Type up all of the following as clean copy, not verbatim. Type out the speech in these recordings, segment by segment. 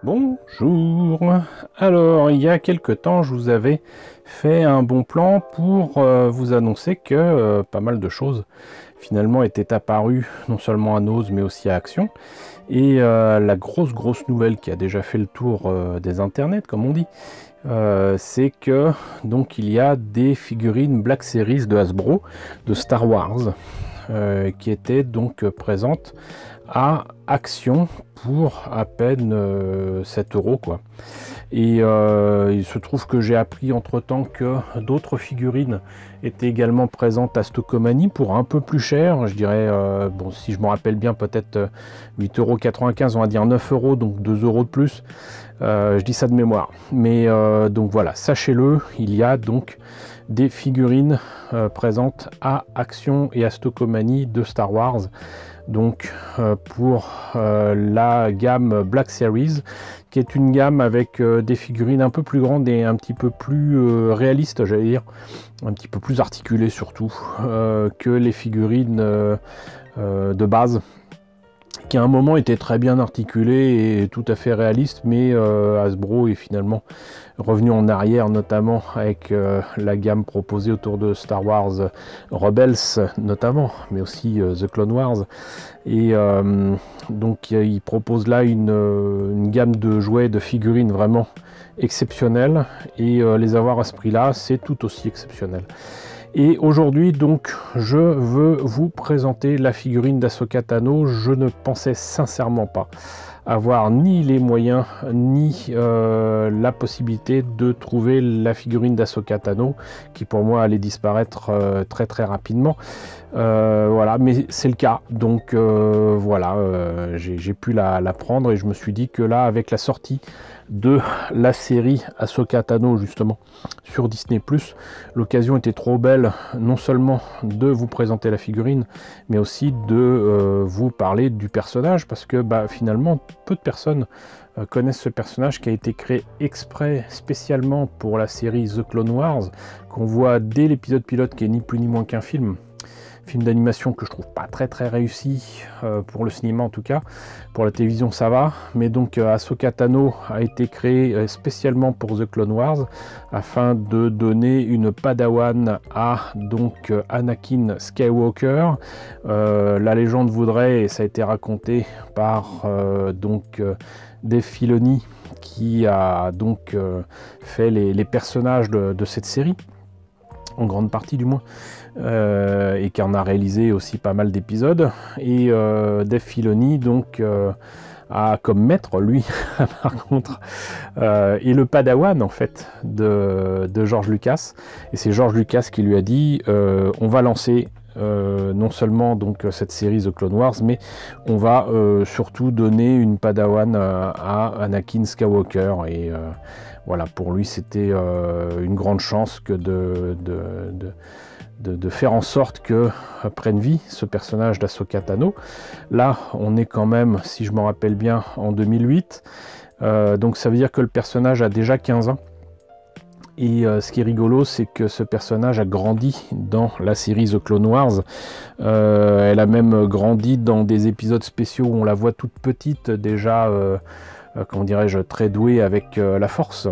Bonjour. Alors, il y a quelque temps, je vous avais fait un bon plan pour vous annoncer que pas mal de choses finalement étaient apparues non seulement à Nose mais aussi à Action. Et la grosse nouvelle qui a déjà fait le tour des internets, comme on dit, c'est que donc il y a des figurines Black Series de Hasbro de Star Wars qui étaient donc présentes à Action pour à peine 7 euros quoi. Et il se trouve que j'ai appris entre temps que d'autres figurines étaient également présentes à Stockomanie pour un peu plus cher, je dirais, bon, si je me rappelle bien, peut-être 8,95 €, on va dire 9 euros, donc 2 euros de plus. Je dis ça de mémoire. Mais donc voilà, sachez-le, il y a donc des figurines présentes à Action et à Stockomanie de Star Wars. Donc pour la gamme Black Series, qui est une gamme avec des figurines un peu plus grandes et un petit peu plus réalistes, j'allais dire, un petit peu plus articulées surtout que les figurines de base, qui à un moment était très bien articulé et tout à fait réaliste, mais Hasbro est finalement revenu en arrière, notamment avec la gamme proposée autour de Star Wars Rebels notamment, mais aussi The Clone Wars. Et donc il propose là une gamme de jouets, de figurines vraiment exceptionnelle, et les avoir à ce prix là, c'est tout aussi exceptionnel. Et aujourd'hui donc je veux vous présenter la figurine d'Ahsoka Tano. Je ne pensais sincèrement pas avoir ni les moyens ni la possibilité de trouver la figurine d'Ahsoka Tano, qui pour moi allait disparaître très rapidement. Voilà, mais c'est le cas, donc voilà, j'ai pu la prendre, et je me suis dit que là, avec la sortie de la série Ahsoka Tano justement sur Disney+, l'occasion était trop belle, non seulement de vous présenter la figurine, mais aussi de vous parler du personnage, parce que finalement peu de personnes connaissent ce personnage qui a été créé exprès spécialement pour la série The Clone Wars, qu'on voit dès l'épisode pilote, qui est ni plus ni moins qu'un film d'animation que je trouve pas très réussi pour le cinéma en tout cas. Pour la télévision ça va, mais donc Ahsoka Tano a été créé spécialement pour The Clone Wars afin de donner une padawan à donc Anakin Skywalker. La légende voudrait, et ça a été raconté par Dave Filoni, qui a donc fait les personnages de cette série, en grande partie du moins, et qui en a réalisé aussi pas mal d'épisodes. Et Dave Filoni donc a comme maître, lui, par contre, est le padawan en fait de George Lucas. Et c'est George Lucas qui lui a dit on va lancer non seulement donc cette série The Clone Wars, mais on va surtout donner une padawan à Anakin Skywalker. Et voilà, pour lui c'était une grande chance que de faire en sorte que prenne vie ce personnage d'Ahsoka Tano. Là on est quand même, si je me rappelle bien, en 2008, donc ça veut dire que le personnage a déjà 15 ans. Et ce qui est rigolo, c'est que ce personnage a grandi dans la série The Clone Wars. Elle a même grandi dans des épisodes spéciaux où on la voit toute petite, déjà, comment dirais-je, très douée avec la force.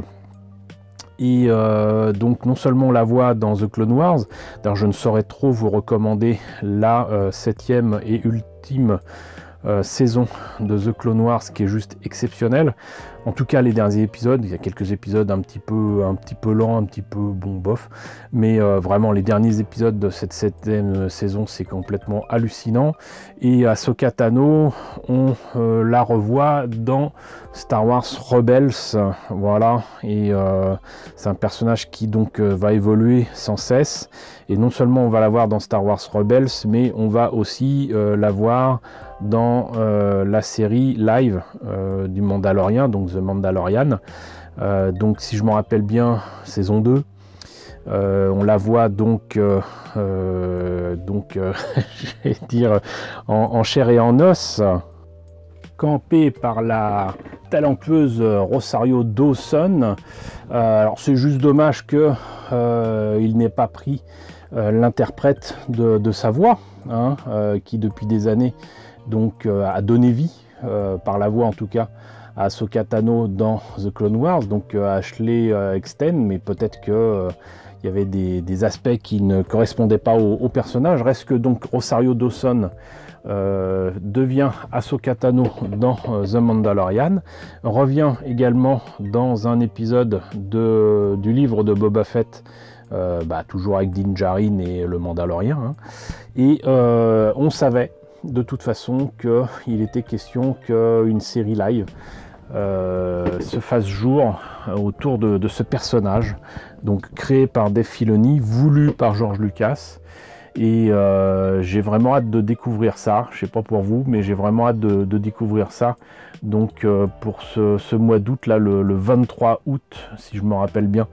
Et donc non seulement on la voit dans The Clone Wars, d'ailleurs je ne saurais trop vous recommander la 7e et ultime saison de The Clone Wars, qui est juste exceptionnelle. En tout cas les derniers épisodes, il y a quelques épisodes un petit peu lents, un petit peu bon bof, mais vraiment les derniers épisodes de cette 7e saison, c'est complètement hallucinant. Et Ahsoka Tano, on la revoit dans Star Wars Rebels, voilà, et c'est un personnage qui donc va évoluer sans cesse, et non seulement on va la voir dans Star Wars Rebels, mais on va aussi la voir dans la série live du Mandalorian, donc The Mandalorian, donc si je me rappelle bien, saison 2. On la voit donc, je vais dire, en chair et en os, campée par la talentueuse Rosario Dawson. Alors c'est juste dommage que il n'ait pas pris l'interprète de sa voix, qui depuis des années donc a donné vie, par la voix en tout cas, Ahsoka Tano dans The Clone Wars, donc Ashley Eckstein, mais peut-être que il y avait des aspects qui ne correspondaient pas au personnage. Reste que donc Rosario Dawson devient Ahsoka Tano dans The Mandalorian, revient également dans un épisode du livre de Boba Fett, toujours avec Din Djarin et le Mandalorien, hein. Et on savait de toute façon qu'il était question qu'une série live se fasse jour autour de ce personnage, donc créé par Dave Filoni, voulu par George Lucas. Et j'ai vraiment hâte de découvrir ça. Je sais pas pour vous, mais j'ai vraiment hâte de découvrir ça. Donc pour ce mois d'août, là, le 23 août, si je me rappelle bien,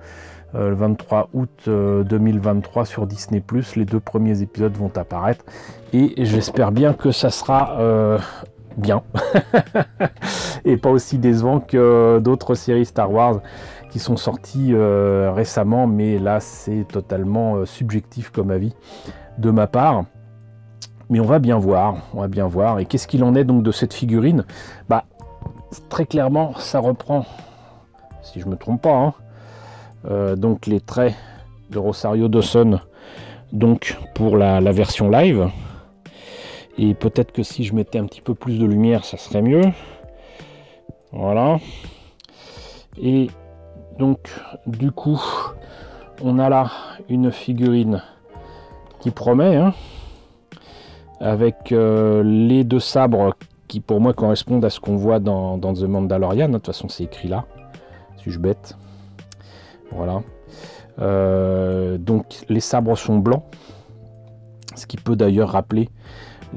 le 23 août 2023 sur Disney+, les 2 premiers épisodes vont apparaître. Et j'espère bien que ça sera bien. Et pas aussi décevant que d'autres séries Star Wars qui sont sorties récemment. Mais là, c'est totalement subjectif comme avis de ma part, mais on va bien voir, Et qu'est-ce qu'il en est donc de cette figurine? Très clairement, ça reprend, si je me trompe pas, hein, donc les traits de Rosario Dawson, donc pour la version live. Et peut-être que si je mettais un petit peu plus de lumière, ça serait mieux. Voilà. Et donc, du coup, on a là une figurine qui promet, hein, avec les 2 sabres qui pour moi correspondent à ce qu'on voit dans The Mandalorian. De toute façon c'est écrit là, suis-je bête? Voilà. Donc les sabres sont blancs, ce qui peut d'ailleurs rappeler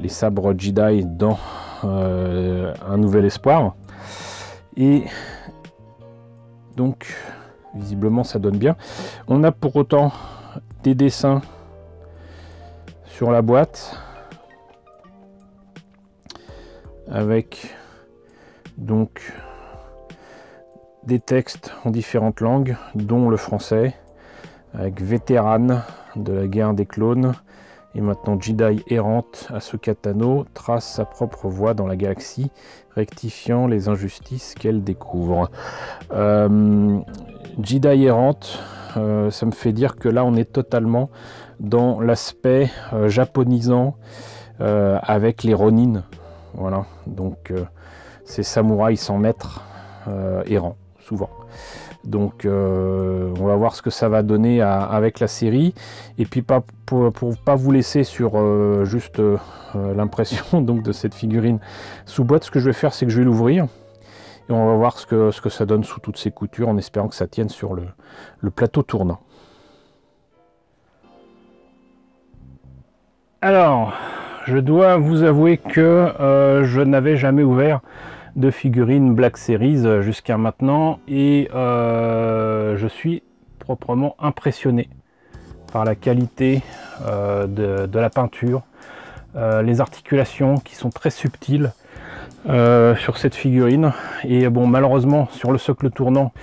les sabres Jedi dans Un Nouvel Espoir. Et donc visiblement ça donne bien. On a pour autant des dessins sur la boîte avec donc des textes en différentes langues, dont le français, avec vétérane de la guerre des clones et maintenant Jedi errante, Ahsoka Tano trace sa propre voie dans la galaxie, rectifiant les injustices qu'elle découvre. Jedi errante, ça me fait dire que là on est totalement dans l'aspect japonisant avec les Ronin. Voilà, donc ces samouraïs sans maître errants, souvent. Donc on va voir ce que ça va donner avec la série. Et puis pour pas vous laisser sur juste l'impression donc de cette figurine sous boîte, ce que je vais faire, c'est que je vais l'ouvrir. Et on va voir ce que ça donne sous toutes ses coutures, en espérant que ça tienne sur le plateau tournant. Alors, je dois vous avouer que je n'avais jamais ouvert de figurines Black Series jusqu'à maintenant, et je suis proprement impressionné par la qualité de la peinture, les articulations qui sont très subtiles sur cette figurine. Et bon, malheureusement sur le socle tournant,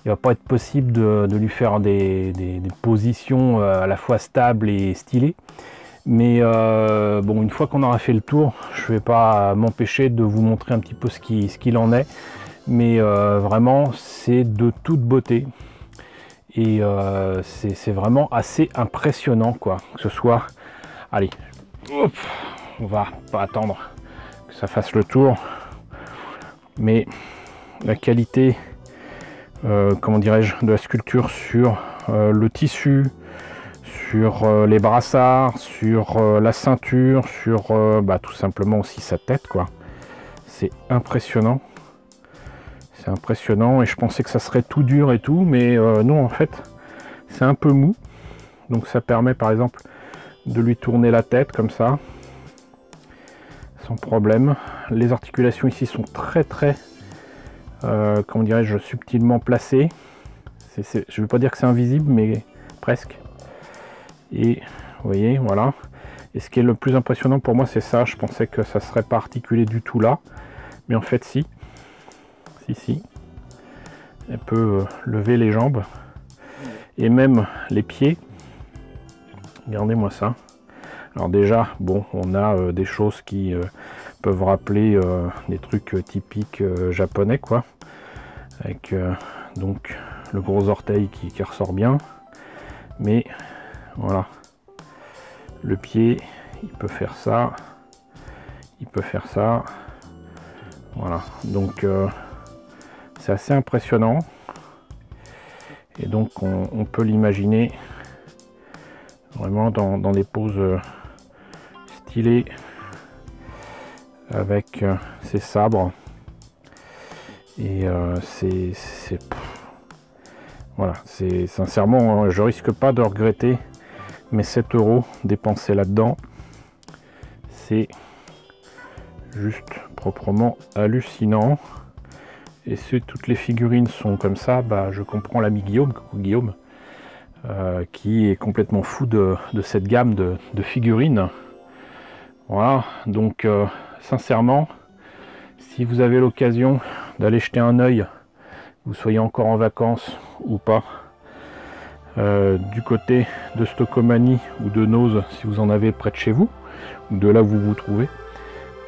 il va pas être possible de lui faire des positions à la fois stables et stylées. Mais bon, une fois qu'on aura fait le tour, je vais pas m'empêcher de vous montrer un petit peu ce qu'il en est. Mais vraiment, c'est de toute beauté. Et c'est vraiment assez impressionnant, quoi. Que ce soit... Allez, hop, on va pas attendre que ça fasse le tour. Mais la qualité, comment dirais-je, de la sculpture sur le tissu, sur les brassards, sur la ceinture, sur tout simplement aussi sa tête, quoi. C'est impressionnant. C'est impressionnant, et je pensais que ça serait tout dur et tout, mais non, en fait, c'est un peu mou. Donc ça permet par exemple de lui tourner la tête comme ça, sans problème. Les articulations ici sont très comment dirais-je, subtilement placées. Je ne veux pas dire que c'est invisible, mais presque. Et vous voyez, voilà. Et ce qui est le plus impressionnant pour moi, c'est ça. Je pensais que ça serait pas articulé du tout là, mais en fait si. Si. Elle peut lever les jambes et même les pieds. Regardez-moi ça. Alors déjà, bon, on a des choses qui peuvent rappeler des trucs typiques japonais, quoi. Avec donc le gros orteil qui ressort bien. Mais voilà. Le pied, il peut faire ça. Il peut faire ça. Voilà. Donc c'est assez impressionnant. Et donc on peut l'imaginer vraiment dans des poses stylées avec ses sabres. Et voilà, c'est sincèrement, je risque pas de regretter mes 7 € dépensés là-dedans. C'est juste proprement hallucinant. Et si toutes les figurines sont comme ça, bah, je comprends l'ami Guillaume, coucou Guillaume, qui est complètement fou de cette gamme de figurines. Voilà, donc sincèrement, si vous avez l'occasion d'aller jeter un œil, vous soyez encore en vacances ou pas, du côté de Stockomanie ou de Nose, si vous en avez près de chez vous, ou de là où vous vous trouvez,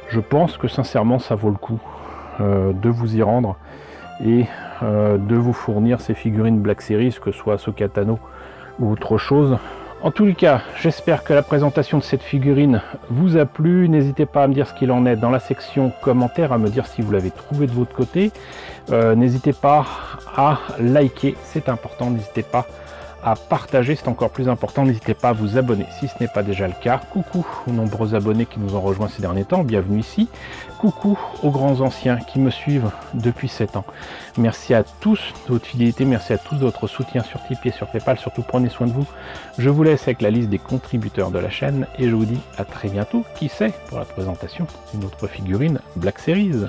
je pense que sincèrement ça vaut le coup de vous y rendre et de vous fournir ces figurines Black Series, que ce soit Ahsoka Tano ou autre chose. En tous les cas, j'espère que la présentation de cette figurine vous a plu. N'hésitez pas à me dire ce qu'il en est dans la section commentaires, à me dire si vous l'avez trouvé de votre côté. N'hésitez pas à liker, c'est important. N'hésitez pas à partager, c'est encore plus important. N'hésitez pas à vous abonner si ce n'est pas déjà le cas. Coucou aux nombreux abonnés qui nous ont rejoints ces derniers temps, bienvenue ici. Coucou aux grands anciens qui me suivent depuis 7 ans. Merci à tous de votre fidélité, merci à tous de votre soutien sur Tipeee et sur Paypal. Surtout prenez soin de vous. Je vous laisse avec la liste des contributeurs de la chaîne et je vous dis à très bientôt, qui sait, pour la présentation d'une autre figurine Black Series.